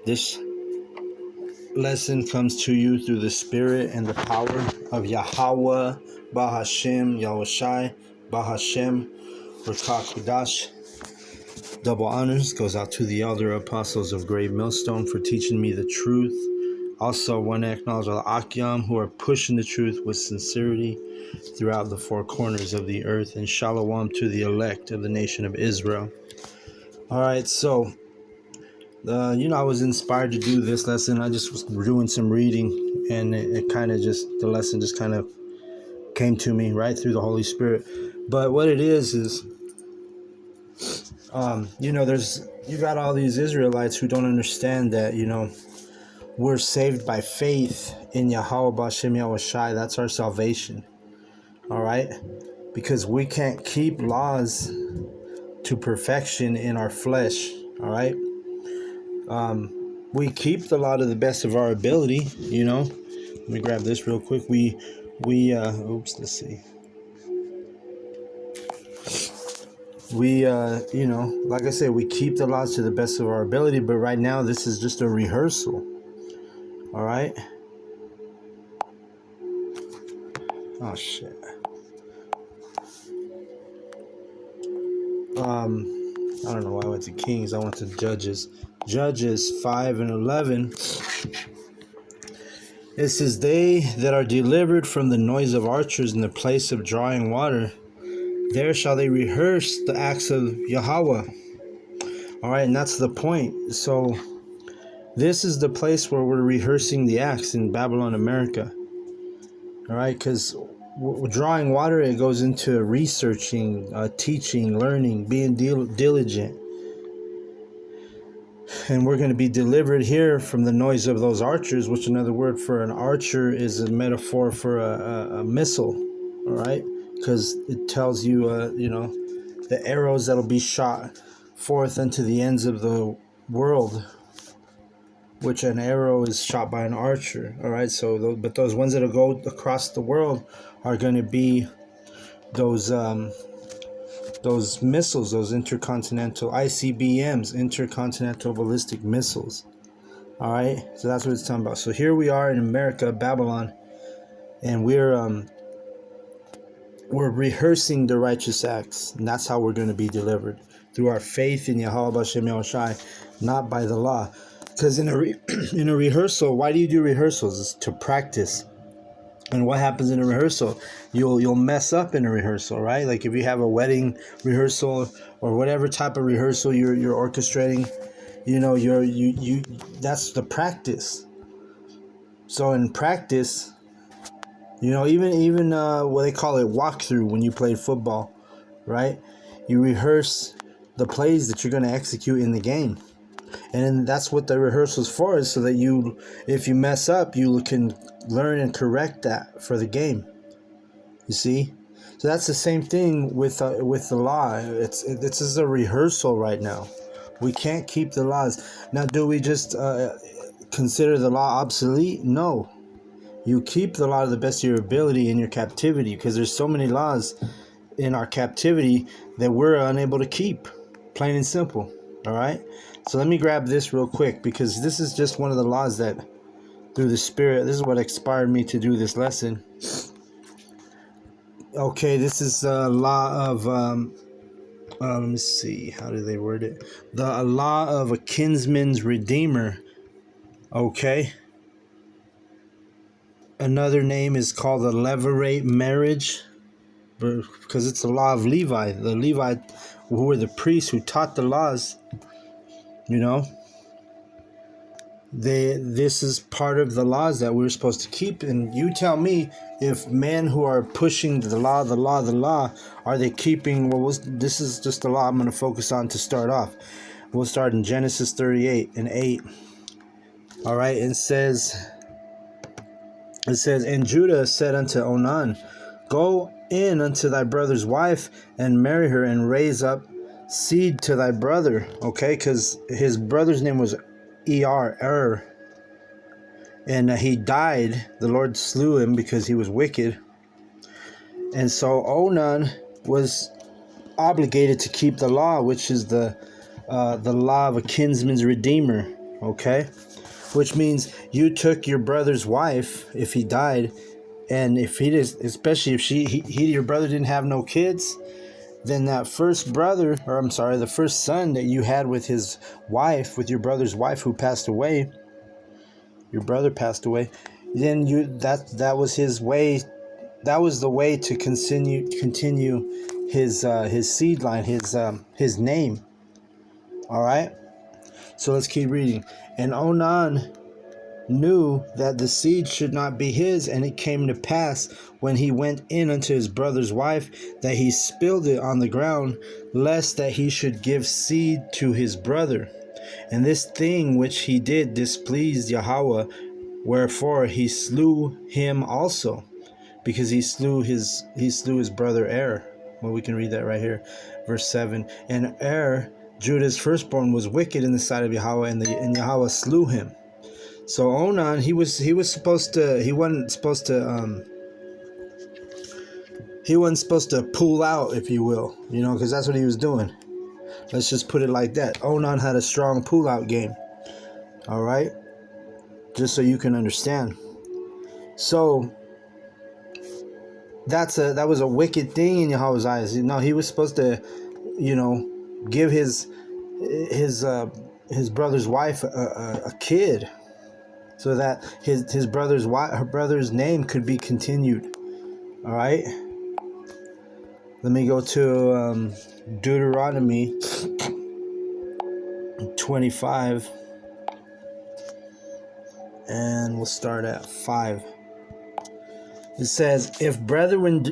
This lesson comes to you through the spirit and the power of Yahweh, Bahashem, Yahushai, Bahashem, Rakakudash. Double honors goes out to the elder apostles of Grave Millstone for teaching me the truth. Also, want to acknowledge all the Akyam who are pushing the truth with sincerity throughout the four corners of the earth, and Shalom to the elect of the nation of Israel. All right, so I was inspired to do this lesson. I just was doing some reading, and it kind of just, the lesson just kind of came to me right through the Holy Spirit. But what it is you got all these Israelites who don't understand that, we're saved by faith in Yahweh Bashem Yahushai. That's our salvation. All right? Because we can't keep laws to perfection in our flesh. All right? We keep the law to the best of our ability, Let me grab this real quick. Let's see. Like I said, we keep the laws to the best of our ability, but right now this is just a rehearsal. All right? Oh, shit. I don't know why I went to Kings. I went to Judges. Judges 5 and 11. It says, they that are delivered from the noise of archers in the place of drawing water, there shall they rehearse the acts of Yahweh. All right, and that's the point. So this is the place where we're rehearsing the acts in Babylon, America. All right, because drawing water, it goes into researching, teaching, learning, being diligent. And we're going to be delivered here from the noise of those archers, which another word for an archer is a metaphor for a missile. All right, because it tells you, the arrows that'll be shot forth into the ends of the world, which an arrow is shot by an archer. All right, so but those ones that'll go across the world are going to be those missiles, those intercontinental ICBMs, intercontinental ballistic missiles. All right, so that's what it's talking about. So here we are in America, Babylon, and we're rehearsing the righteous acts, and that's how we're going to be delivered, through our faith in Yahweh Bashem Yahushai, not by the law. Because in a rehearsal, why do you do rehearsals? It's to practice. And what happens in a rehearsal? You'll mess up in a rehearsal, right? Like if you have a wedding rehearsal or whatever type of rehearsal you're orchestrating, you that's the practice. So in practice, even what they call it walkthrough when you play football, right? You rehearse the plays that you're going to execute in the game. And that's what the rehearsal's for, is so that if you mess up, you can learn and correct that for the game. You see? So that's the same thing with the law. It's just a rehearsal right now. We can't keep the laws. Now, do we just consider the law obsolete? No. You keep the law to the best of your ability in your captivity, because there's so many laws in our captivity that we're unable to keep. Plain and simple. All right? So let me grab this real quick, because this is just one of the laws that, through the Spirit, this is what inspired me to do this lesson. Okay, this is a law of, let me see, how do they word it? The law of a kinsman's redeemer. Okay. Another name is called the Levirate marriage, because it's the law of Levi. The Levi, who were the priests who taught the laws, this is part of the laws that we're supposed to keep. And you tell me, if men who are pushing the law, are they keeping? This is just the law I'm going to focus on to start off. We'll start in Genesis 38 and 8. All right, it says, and Judah said unto Onan, go in unto thy brother's wife and marry her, and raise up seed to thy brother. Okay, because his brother's name was and he died. The Lord slew him because he was wicked. And so Onan was obligated to keep the law, which is the law of a kinsman's redeemer. Okay? Which means you took your brother's wife if he died, and if he did, especially if your brother didn't have no kids, then that first brother, or I'm sorry, the first son that you had with his wife, with your brother's wife who passed away, your brother passed away, then that was his way. That was the way to continue his seed line, his name. All right. So let's keep reading. And Onan knew that the seed should not be his, and it came to pass when he went in unto his brother's wife that he spilled it on the ground, lest that he should give seed to his brother. And this thing which he did displeased Yahweh, wherefore he slew him also, because he slew his brother Er. Well, we can read that right here, verse 7. And Er, Judah's firstborn, was wicked in the sight of Yahweh, and Yahweh slew him. So Onan, he wasn't supposed to pull out, if you will, because that's what he was doing. Let's just put it like that. Onan had a strong pull-out game. All right, just so you can understand. So that was a wicked thing in Yahweh's eyes. He was supposed to, give his brother's wife a kid, so that his her brother's name could be continued. All right. Let me go to Deuteronomy 25, and we'll start at 5. It says, if brethren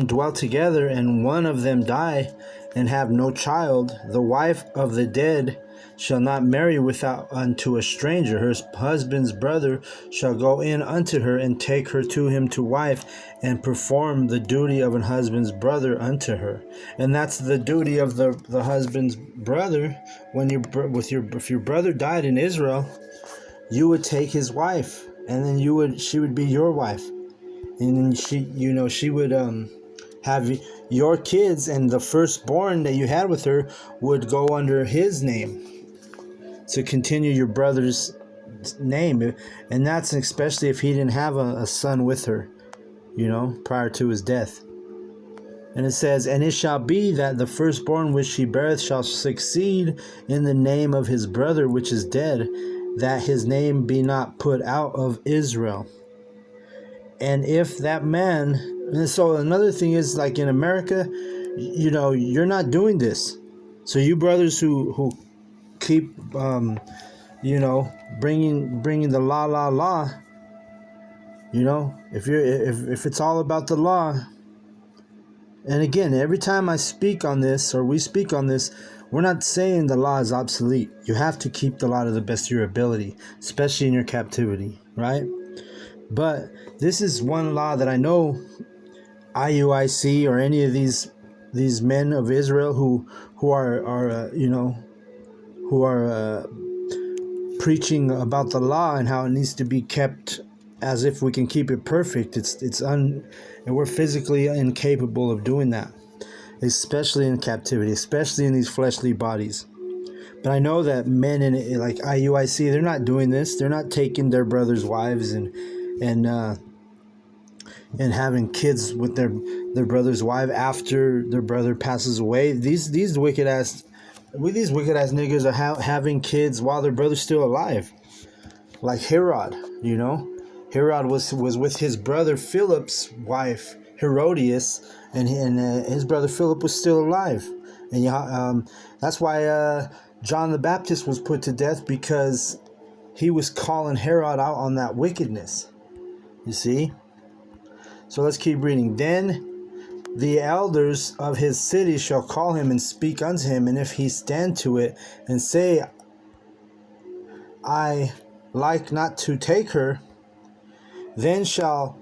dwell together, and one of them die, and have no child, the wife of the dead shall not marry without unto a stranger. Her husband's brother shall go in unto her, and take her to him to wife, and perform the duty of an husband's brother unto her. And that's the duty of the husband's brother. If your brother died in Israel, you would take his wife, and then she would be your wife. And then she would have your kids, and the firstborn that you had with her would go under his name to continue your brother's name. And that's especially if he didn't have a son with her, prior to his death. And it says, and it shall be that the firstborn which she beareth shall succeed in the name of his brother which is dead, that his name be not put out of Israel. And if that man, and so another thing is, like in America, you're not doing this. So you brothers who keep, bringing the law, if it's all about the law. And again, every time I speak on this, or we speak on this, we're not saying the law is obsolete. You have to keep the law to the best of your ability, especially in your captivity, right? But this is one law that I know IUIC or any of these men of Israel who are preaching about the law and how it needs to be kept as if we can keep it perfect. And we're physically incapable of doing that, especially in captivity, especially in these fleshly bodies. But I know that men in like IUIC, they're not doing this. They're not taking their brothers' wives and having kids with their brother's wife after their brother passes away. These wicked ass niggas are having kids while their brother's still alive. Like Herod, Herod was with his brother Philip's wife Herodias, and his brother Philip was still alive, and that's why John the Baptist was put to death, because he was calling Herod out on that wickedness. You see? So let's keep reading. Then the elders of his city shall call him and speak unto him, and if he stand to it and say, I like not to take her, then shall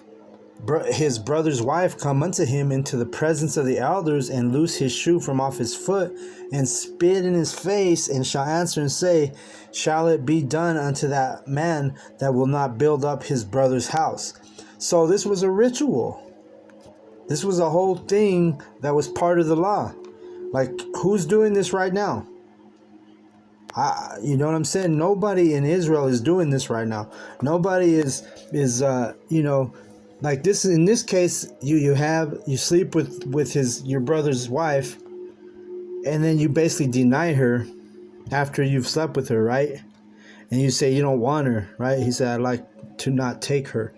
his brother's wife come unto him into the presence of the elders, and loose his shoe from off his foot, and spit in his face, and shall answer and say, shall it be done unto that man that will not build up his brother's house? So this was a ritual. This was a whole thing that was part of the law. Like, who's doing this right now? You know what I'm saying? Nobody in Israel is doing this right now. Nobody is like this. In this case, you sleep with your brother's wife, and then you basically deny her after you've slept with her, right? And you say you don't want her, right? He said, I'd like to not take her.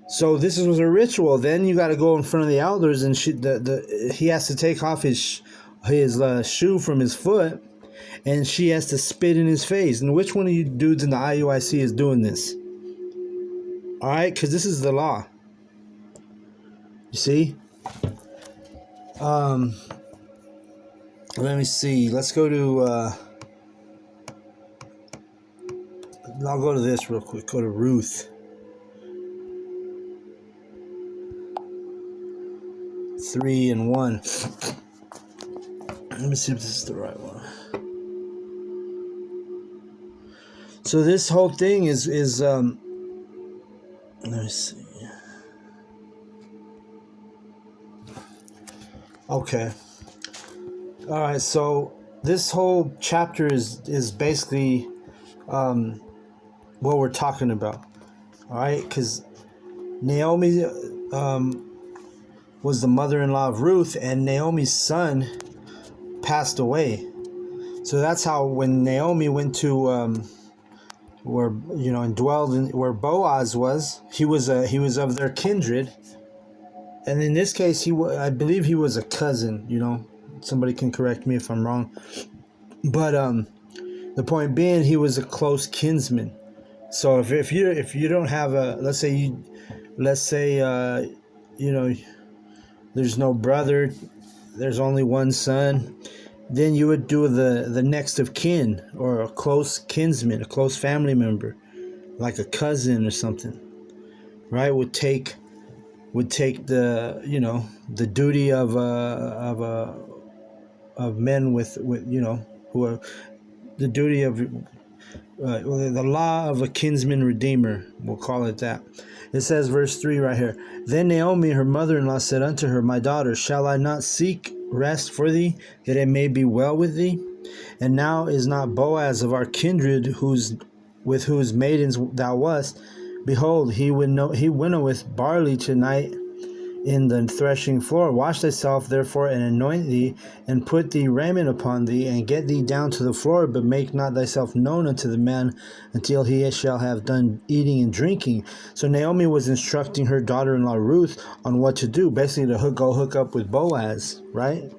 So this was a ritual. Then you got to go in front of the elders, and he has to take off his shoe from his foot, and she has to spit in his face. And which one of you dudes in the IUIC is doing this? All right, because this is the law. You see? Let me see. Let's go to. I'll go to this real quick. Go to Ruth. 3:1. Let me see if this is the right one. So this whole thing is let me see. Okay. All right. So this whole chapter is basically what we're talking about. All right, because Naomi was the mother-in-law of Ruth, and Naomi's son passed away. So that's how when Naomi went to and dwelled in where Boaz was, he was of their kindred, and in this case, I believe he was a cousin. Somebody can correct me if I'm wrong, but the point being, he was a close kinsman. So if you don't have let's say there's no brother, there's only one son, then you would do the next of kin, or a close kinsman, a close family member, like a cousin or something, right? Would take the the duty of men with who are the duty of the law of a kinsman redeemer, we'll call it that. It says, verse 3 right here. Then Naomi, her mother-in-law, said unto her, My daughter, shall I not seek rest for thee, that it may be well with thee? And now is not Boaz of our kindred, with whose maidens thou wast? Behold, he winnoweth barley tonight in the threshing floor. Wash thyself therefore, and anoint thee, and put thee raiment upon thee, and get thee down to the floor, but make not thyself known unto the man until he shall have done eating and drinking. So Naomi was instructing her daughter-in-law Ruth on what to do, basically to go hook up with Boaz, right?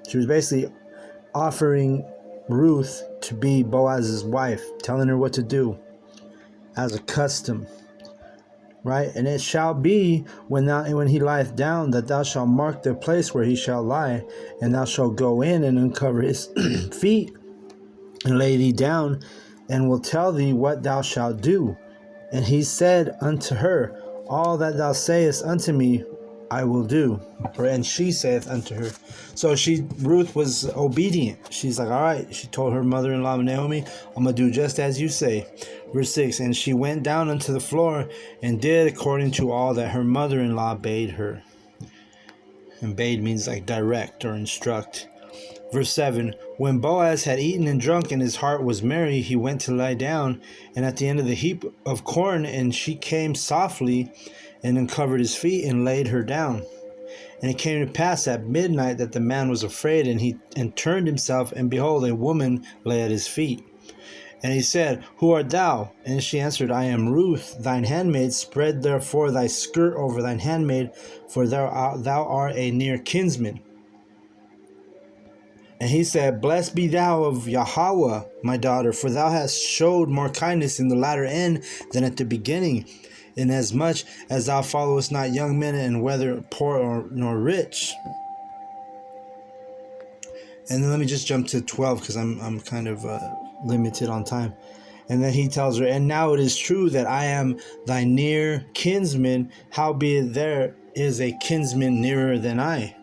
She was basically offering Ruth to be Boaz's wife, telling her what to do as a custom. Right, and it shall be when he lieth down, that thou shalt mark the place where he shall lie, and thou shalt go in and uncover his feet, and lay thee down, and will tell thee what thou shalt do. And he said unto her, All that thou sayest unto me, I will do. And she saith unto her. So Ruth was obedient. She's like, all right. She told her mother-in-law Naomi, I'm going to do just as you say. Verse 6, and she went down unto the floor and did according to all that her mother-in-law bade her. And bade means like direct or instruct. Verse 7, when Boaz had eaten and drunk, and his heart was merry, he went to lie down, and at the end of the heap of corn, and she came softly, and uncovered his feet, and laid her down. And it came to pass at midnight that the man was afraid, and turned himself, and behold, a woman lay at his feet. And he said, Who art thou? And she answered, I am Ruth, thine handmaid. Spread therefore thy skirt over thine handmaid, for thou art a near kinsman. And he said, Blessed be thou of Yahweh, my daughter, for thou hast showed more kindness in the latter end than at the beginning, inasmuch as thou followest not young men, and whether poor nor rich. And then let me just jump to 12, because I'm kind of limited on time. And then he tells her, And now it is true that I am thy near kinsman, howbeit there is a kinsman nearer than I.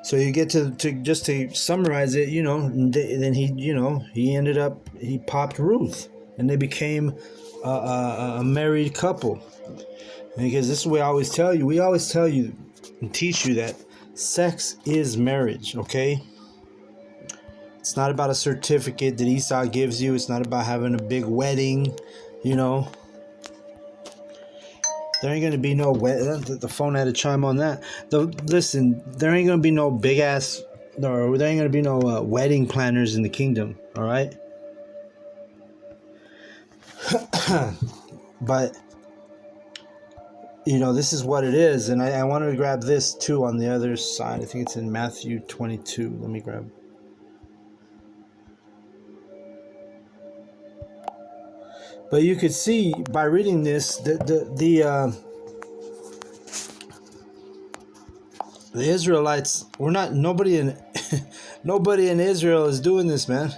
So you get to just to summarize it, then he popped Ruth, and they became a married couple. Because this is what we always tell you and teach you that sex is marriage, okay? It's not about a certificate that Esau gives you. It's not about having a big wedding, you know. There ain't gonna be no the phone had to chime on that. Listen, there ain't gonna be no big ass, or there ain't gonna be no wedding planners in the kingdom. All right. But you know, this is what it is, and I wanted to grab this too on the other side. I think it's in Matthew 22. Let me grab. But you could see by reading this the Israelites, we're not, nobody in nobody in Israel is doing this, man.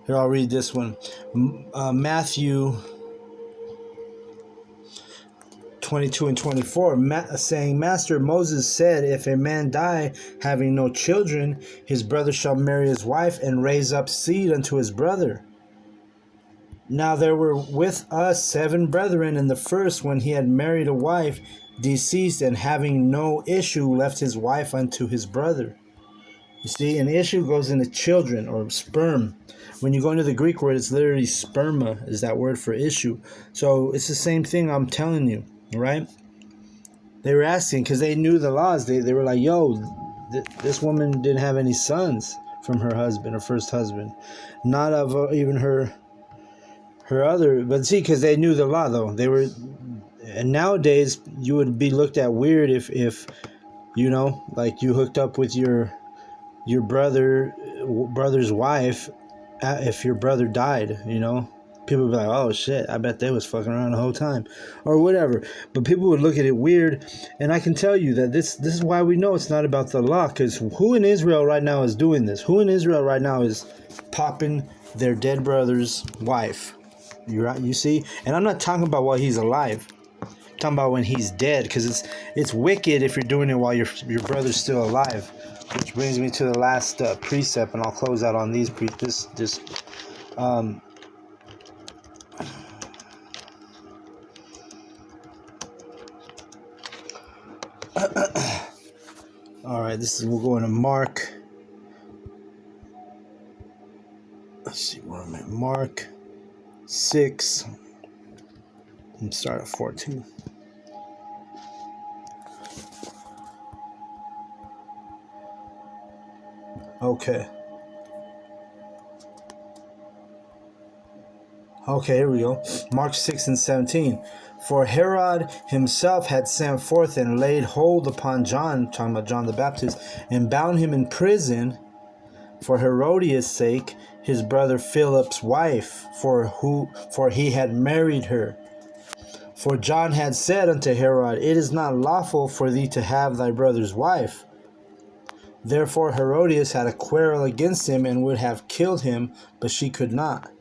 Here, I'll read this one. Matthew 22 and 24, saying, Master, Moses said, if a man die having no children, his brother shall marry his wife and raise up seed unto his brother. Now there were with us 7 brethren, and the first, when he had married a wife, deceased, and having no issue, left his wife unto his brother. You see, an issue goes into children or sperm. When you go into the Greek word, it's literally sperma, is that word for issue. So it's the same thing I'm telling you, right? They were asking because they knew the laws. They were like, yo, this woman didn't have any sons from her husband, her first husband. Not of even her other, but see, because they knew the law, though. They were, and nowadays you would be looked at weird if you know, like you hooked up with your brother's wife if your brother died, you know. People would be like, oh shit, I bet they was fucking around the whole time, or whatever. But people would look at it weird, and I can tell you that this is why we know it's not about the law, because who in Israel right now is doing this? Who in Israel right now is popping their dead brother's wife? You see? And I'm not talking about while he's alive. I'm talking about when he's dead, because it's wicked if you're doing it while your brother's still alive. Which brings me to the last precept, and I'll close out on these all right, we're going to Mark. Let's see where I'm at. Mark 6. And start at 14. Okay, here we go. Mark 6 and 17. For Herod himself had sent forth and laid hold upon John, talking about John the Baptist, and bound him in prison for Herodias' sake, his brother Philip's wife, for he had married her. For John had said unto Herod, it is not lawful for thee to have thy brother's wife. Therefore Herodias had a quarrel against him and would have killed him, but she could not.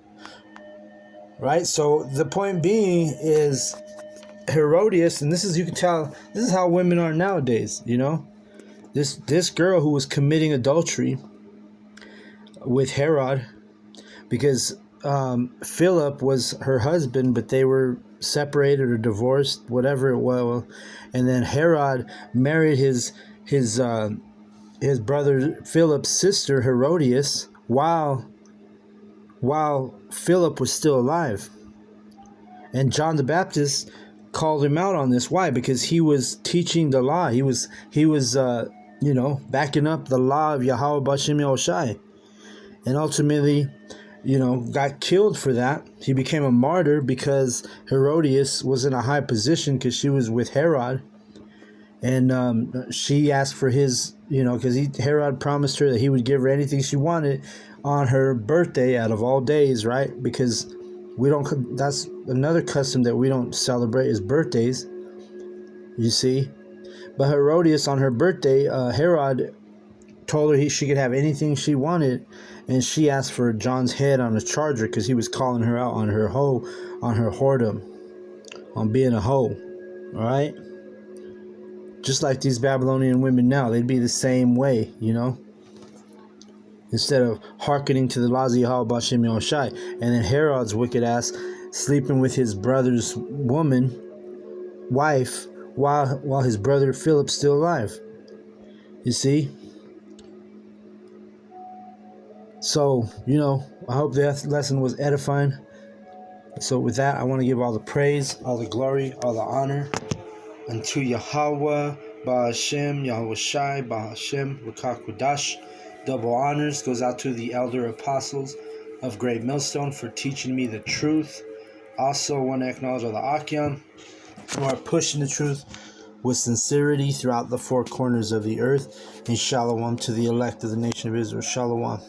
Right? So the point being is Herodias, and this is, you can tell, this is how women are nowadays, you know? This girl who was committing adultery with Herod, because Philip was her husband, but they were separated or divorced, whatever it was. And then Herod married his brother Philip's sister Herodias while Philip was still alive. And John the Baptist called him out on this. Why? Because he was teaching the law. He was backing up the law of Yahweh B'Shem Yahushai. And ultimately, got killed for that. He became a martyr because Herodias was in a high position because she was with Herod. And she asked for his, because Herod promised her that he would give her anything she wanted on her birthday out of all days, right? Because that's another custom that we don't celebrate is birthdays, you see. But Herodias, on her birthday, Herod told her she could have anything she wanted, and she asked for John's head on a charger because he was calling her out on her whoredom, on being a hoe, all right? Just like these Babylonian women now, they'd be the same way, instead of hearkening to the laws of Yahweh B'Shem Yahushai. And then Herod's wicked ass sleeping with his brother's wife, while his brother Philip's still alive. You see? So, I hope that lesson was edifying. So with that, I want to give all the praise, all the glory, all the honor unto Yahweh, Ba'ashem, Yahweh Shai, Ba'ashem, Rakakwadash. Double honors goes out to the elder apostles of Great Millstone for teaching me the truth. Also want to acknowledge all the Akyam who are pushing the truth with sincerity throughout the four corners of the earth. And shalom to the elect of the nation of Israel. Shalom.